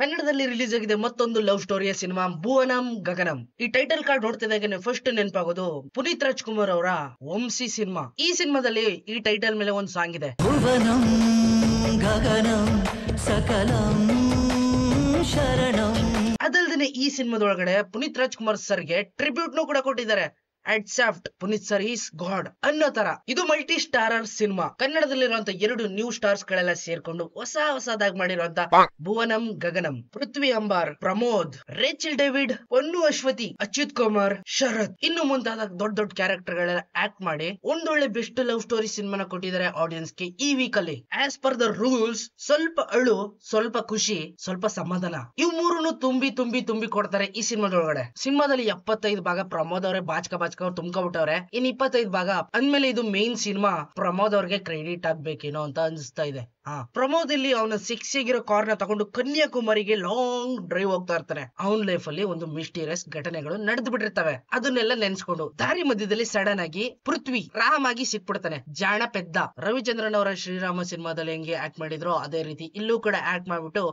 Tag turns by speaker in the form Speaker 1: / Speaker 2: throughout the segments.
Speaker 1: ಕನ್ನಡದಲ್ಲಿ ರಿಲೀಸ್ ಆಗಿದೆ ಮತ್ತೊಂದು ಲವ್ ಸ್ಟೋರಿಯ ಸಿನಿಮಾ ಭುವನಂ ಗಗನಂ. ಈ ಟೈಟಲ್ ಕಾರ್ಡ್ ನೋಡ್ತಿದ್ದಾಗೆ ಫಸ್ಟ್ ನೆನಪಾಗೋದು ಪುನೀತ್ ರಾಜ್ಕುಮಾರ್ ಅವರ ವಂಶಿ ಸಿನಿಮಾ. ಈ ಸಿನಿಮಾದಲ್ಲಿ ಈ ಟೈಟಲ್ ಮೇಲೆ ಒಂದು ಸಾಂಗ್ ಇದೆ,
Speaker 2: ಭುವನಂ ಗಗನಂ ಸಕಲಂ ಶರಣಂ.
Speaker 1: ಅದಲ್ದೇನೆ ಈ ಸಿನಿಮಾದೊಳಗಡೆ ಪುನೀತ್ ರಾಜ್ಕುಮಾರ್ ಸರ್ಗೆ ಟ್ರಿಬ್ಯೂಟ್ ನು ಕೂಡ ಕೊಟ್ಟಿದ್ದಾರೆ. Hats off Puneeth sir is God ಅನ್ನೋ ತರ. ಇದು ಮಲ್ಟಿ ಸ್ಟಾರರ್ ಸಿನಿಮಾ. ಕನ್ನಡದಲ್ಲಿರುವಂತ 2 ನ್ಯೂ ಸ್ಟಾರ್ಸ್ ಗಳೆಲ್ಲ ಸೇರ್ಕೊಂಡು ಹೊಸದಾಗಿ ಮಾಡಿರುವಂತ ಭುವನಂ ಗಗನಂ. ಪೃಥ್ವಿ ಅಂಬಾರ್, ಪ್ರಮೋದ್, ರೇಚಲ್ ಡೇವಿಡ್, ಪೊನ್ನು ಅಶ್ವತಿ, ಅಚ್ಯುತ್ ಕುಮಾರ್, ಶರತ್ ಇನ್ನು ಮುಂತಾದ ದೊಡ್ಡ ಕ್ಯಾರೆಕ್ಟರ್ ಗಳೆಲ್ಲ ಆಕ್ಟ್ ಮಾಡಿ ಒಂದೊಳ್ಳೆ ಬೆಸ್ಟ್ ಲವ್ ಸ್ಟೋರಿ ಸಿನಿಮಾನ ಕೊಟ್ಟಿದ್ದಾರೆ ಆಡಿಯನ್ಸ್ ಗೆ ಈ ವೀಕ್ ಅಲ್ಲಿ. ಆಸ್ ಪರ್ ದ ರೂಲ್ಸ್ ಸ್ವಲ್ಪ ಅಳು, ಸ್ವಲ್ಪ ಖುಷಿ, ಸ್ವಲ್ಪ ಸಮಾಧಾನ, ಇವ್ ಮೂರನ್ನು ತುಂಬಿ ಕೊಡ್ತಾರೆ ಈ ಸಿನಿಮಾದೊಳಗಡೆ. ಸಿನಿಮಾದಲ್ಲಿ 75 ಭಾಗ ಪ್ರಮೋದ್ ಅವರೇ ಬಾಚ್ಕ ತುಂಬ್ಕೊಬಿಟ್ಟವ್ರೆ. ಇನ್ 25 ಭಾಗ ಅಂದ್ಮೇಲೆ ಇದು ಮೇನ್ ಸಿನಿಮಾ ಪ್ರಮೋದ್ ಅವ್ರಿಗೆ ಕ್ರೆಡಿಟ್ ಆಗ್ಬೇಕೇನೋ ಅಂತ ಅನ್ಸ್ತಾ ಇದೆ. ಪ್ರಮೋದ್ ಇಲ್ಲಿ ಅವನ ಸಿಕ್ಸಿಗಿರೋ ಕಾರ್ ನ ತಗೊಂಡು ಕನ್ಯಾಕುಮಾರಿಗೆ ಲಾಂಗ್ ಡ್ರೈವ್ ಹೋಗ್ತಾ ಇರ್ತಾನೆ. ಅವನ್ ಲೈಫ್ ಅಲ್ಲಿ ಒಂದು ಮಿಸ್ಟೀರಿಯಸ್ ಘಟನೆಗಳು ನಡೆದು ಬಿಟ್ಟಿರ್ತವೆ. ಅದನ್ನೆಲ್ಲ ನೆನ್ಸ್ಕೊಂಡು ದಾರಿ ಮಧ್ಯದಲ್ಲಿ ಸಡನ್ ಆಗಿ ಪೃಥ್ವಿ ರಾಮ್ ಆಗಿ ಸಿಕ್ಬಿಡ್ತಾನೆ. ಜಾಣ ಪೆದ್ದ. ರವಿಚಂದ್ರನ್ ಅವರ ಶ್ರೀರಾಮ ಸಿನಿಮಾದಲ್ಲಿ ಹೆಂಗೆ ಆಕ್ಟ್ ಮಾಡಿದ್ರು ಅದೇ ರೀತಿ ಇಲ್ಲೂ ಕೂಡ ಆಕ್ಟ್ ಮಾಡ್ಬಿಟ್ಟು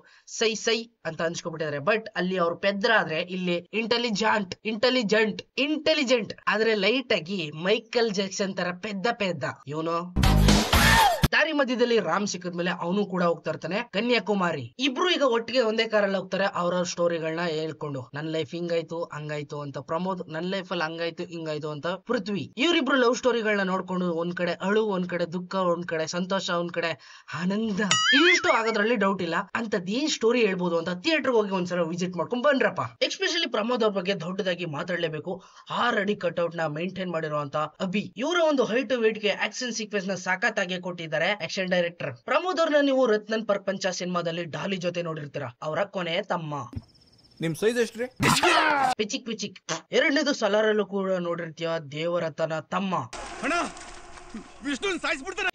Speaker 1: ಸೈ ಅಂತ ಅನ್ಸ್ಕೊಬಿಟ್ಟಿದ್ದಾರೆ. ಬಟ್ ಅಲ್ಲಿ ಅವ್ರು ಪೆದ್ರ ಆದ್ರೆ ಇಲ್ಲಿ ಇಂಟೆಲಿಜೆಂಟ್ ಆದ್ರೆ ಲೈಟ್ ಆಗಿ ಮೈಕಲ್ ಜಾಕ್ಸನ್ ತರ ಪೆದ್ದ ಇವನು. ದಾರಿ ಮಧ್ಯದಲ್ಲಿ ರಾಮ್ ಸಿಕ್ಕಿದ್ಮೇಲೆ ಅವನು ಕೂಡ ಹೋಗ್ತಾ ಇರ್ತಾನೆ ಕನ್ಯಾಕುಮಾರಿ. ಇಬ್ರು ಈಗ ಒಟ್ಟಿಗೆ ಒಂದೇ ಕಾರಲ್ಲಿ ಹೋಗ್ತಾರೆ ಅವ್ರವ್ರ ಸ್ಟೋರಿಗಳನ್ನ ಹೇಳ್ಕೊಂಡು. ನನ್ ಲೈಫ್ ಹಿಂಗಾಯ್ತು ಹಂಗಾಯ್ತು ಅಂತ ಪ್ರಮೋದ್, ನನ್ ಲೈಫ್ ಅಲ್ಲಿ ಹಂಗಾಯ್ತು ಹಿಂಗಾಯ್ತು ಅಂತ ಪೃಥ್ವಿ. ಇವ್ರಿಬ್ರು ಲವ್ ಸ್ಟೋರಿಗಳನ್ನ ನೋಡ್ಕೊಂಡು ಒಂದ್ ಕಡೆ ಅಳು, ಒಂದ್ ಕಡೆ ದುಃಖ, ಒಂದ್ ಕಡೆ ಸಂತೋಷ, ಒಂದ್ ಕಡೆ ಆನಂದ, ಇಷ್ಟು ಆಗೋದ್ರಲ್ಲಿ ಡೌಟ್ ಇಲ್ಲ. ಅಂತದೇನ್ ಸ್ಟೋರಿ ಹೇಳ್ಬೋದು ಅಂತ ಥಿಯೇಟರ್ ಹೋಗಿ ಒಂದ್ಸಲ ವಿಸಿಟ್ ಮಾಡ್ಕೊಂಡ್ ಬನ್ರಪ್ಪ. ಎಸ್ಪೆಷಲಿ ಪ್ರಮೋದ್ ಅವ್ರ ಬಗ್ಗೆ ದೊಡ್ಡದಾಗಿ ಮಾತಾಡ್ಲೇಬೇಕು. 6 ಅಡಿ ಕಟ್ಔಟ್ ನ ಮೇಂಟೈನ್ ಮಾಡಿರುವಂತ ಅಭಿ. ಇವರ ಒಂದು ಹೈಟ್ ವೇಟ್ ಗೆ ಆಕ್ಷನ್ ಸೀಕ್ವೆನ್ಸ್ ನ ಸಾಕತ್ತಾಗಿ ಕೊಟ್ಟಿದ್ದಾರೆ ಆಕ್ಷನ್ ಡೈರೆಕ್ಟರ್. ಪ್ರಮೋದ್ ಅವ್ರನ್ನ ನೀವು ರತ್ನನ್ ಪ್ರಪಂಚ ಸಿನಿಮಾದಲ್ಲಿ ಡಾಲಿ ಜೊತೆ ನೋಡಿರ್ತೀರ. ಅವರ ಕೊನೆ ತಮ್ಮ.
Speaker 3: ನಿಮ್ ಸೈಜ್ ಎಷ್ಟ್ರಿ?
Speaker 1: ಪಿಚಿಕ್. ಎರಡನೇದು ಸಲಾರಲ್ಲೂ ಕೂಡ ನೋಡಿರ್ತೀಯ ದೇವರತನ ತಮ್ಮ.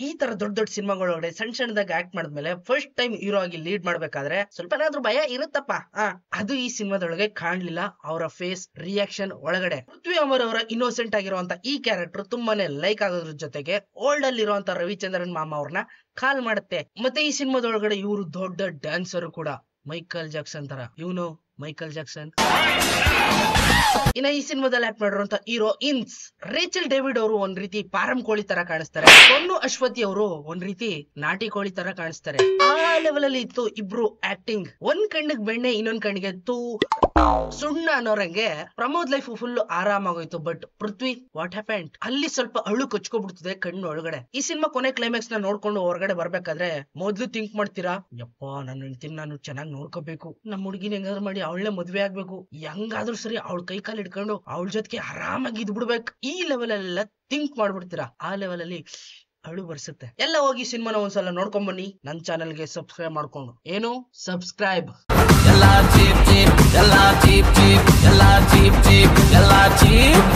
Speaker 1: ಈ ತರ ದೊಡ್ಡ ಸಿನಿಮಾಗಳೊಳಗಡೆ ಸಣ್ಣದಾಗಿ ಆಕ್ಟ್ ಮಾಡಿದ್ಮೇಲೆ ಫಸ್ಟ್ ಟೈಮ್ ಹೀರೋ ಆಗಿ ಲೀಡ್ ಮಾಡ್ಬೇಕಾದ್ರೆ ಸ್ವಲ್ಪ ಏನಾದ್ರೂ ಭಯ ಇರುತ್ತಪ್ಪ. ಅದು ಈ ಸಿನಿಮಾದೊಳಗೆ ಕಾಣ್ಲಿಲ್ಲ. ಅವರ ಫೇಸ್ ರಿಯಾಕ್ಷನ್ ಒಳಗಡೆ ಪೃಥ್ವಿ ಅಮರ್ ಅವರ ಇನ್ನೋಸೆಂಟ್ ಆಗಿರುವಂತ ಈ ಕ್ಯಾರೆಕ್ಟರ್ ತುಂಬಾನೇ ಲೈಕ್ ಆಗೋದ್ರ ಜೊತೆಗೆ ಓಲ್ಡ್ ಅಲ್ಲಿ ಇರುವಂತ ರವಿಚಂದ್ರನ್ ಮಾಮ ಅವ್ರನ್ನ ಕಾಲ್ ಮಾಡುತ್ತೆ. ಮತ್ತೆ ಈ ಸಿನಿಮಾದೊಳಗಡೆ ಇವರು ದೊಡ್ಡ ಡ್ಯಾನ್ಸರ್ ಕೂಡ, ಮೈಕಲ್ ಜಾಕ್ಸನ್ ತರ. ಇವನು ಮೈಕಲ್ ಜಾಕ್ಸನ್. ಇನ್ನ ಈ ಸಿನಿಮಾದಲ್ಲಿ ಆಕ್ಟ್ ಮಾಡಿರುವಂತ ಹೀರೋಯಿನ್ಸ್ ರೇಚಲ್ ಡೇವಿಡ್ ಅವರು ಒಂದ್ ರೀತಿ ಪಾರಂ ಕೋಳಿ ತರ ಕಾಣಿಸ್ತಾರೆ. ಪೊನ್ನು ಅಶ್ವತಿ ಅವರು ಒಂದ್ ರೀತಿ ನಾಟಿ ಕೋಳಿ ತರ ಕಾಣಿಸ್ತಾರೆ. ಆ ಲೆವೆಲ್ ಅಲ್ಲಿ ಇತ್ತು ಇಬ್ರು ಆಕ್ಟಿಂಗ್. ಒಂದ್ ಕಣ್ಣಿಗೆ ಬೆಣ್ಣೆ, ಇನ್ನೊಂದ್ ಕಣ್ಣಿಗೆ ಸುಣ್ಣ ಅನ್ನೋರಂಗೆ ಪ್ರಮೋದ್ ಲೈಫ್ ಫುಲ್ ಆರಾಮಾಗೋಯ್ತು. But Prithvi what happened? ಅಲ್ಲಿ ಸ್ವಲ್ಪ ಅಳು ಕೊಚ್ಕೊಬಿಡ್ತದೆ ಕಣ್ಣು ಒಳಗಡೆ. ಈ ಸಿನಿಮಾ ಕೊನೆ ಕ್ಲೈಮ್ಯಾಕ್ಸ್ ನ ನೋಡ್ಕೊಂಡು ಹೊರಗಡೆ ಬರ್ಬೇಕಾದ್ರೆ ಮೊದ್ಲು ಥಿಂಕ್ ಮಾಡ್ತೀರಾ, ಯಪ್ಪ ನನ್ನ ಹೆಂಡತಿನ ನಾನು ಚೆನ್ನಾಗಿ ನೋಡ್ಕೋಬೇಕು, ನಮ್ಮ ಹುಡುಗಿನ ಹೆಂಗಾದ್ರು ಮಾಡಿ ಅವಳೇ ಮದ್ವೆ ಆಗ್ಬೇಕು, ಹೆಂಗಾದ್ರೂ ಸರಿ ಅವಳ ಕೈ ಕಾಲು ಇಟ್ಕೊಂಡು ಅವಳ ಜೊತೆಗೆ ಆರಾಮಾಗಿ ಇದ್ಬಿಡ್ಬೇಕು. ಈ ಲೆವೆಲ್ ಅಲ್ಲೆಲ್ಲ ಥಿಂಕ್ ಮಾಡ್ಬಿಡ್ತೀರಾ. ಆ ಲೆವೆಲ್ ಅಲ್ಲಿ ಅಳು ಬರ್ಸುತ್ತೆ. ಎಲ್ಲ ಹೋಗಿ ಸಿನಿಮಾನ ಒಂದ್ಸಲ ನೋಡ್ಕೊಂಡ್ ಬನ್ನಿ. ನನ್ ಚಾನೆಲ್ಗೆ ಸಬ್ಸ್ಕ್ರೈಬ್ ಮಾಡ್ಕೊಂಡು. ಏನು ಸಬ್ಸ್ಕ್ರೈಬ್.
Speaker 2: ಎಲ್ಲ ಚೀಪ್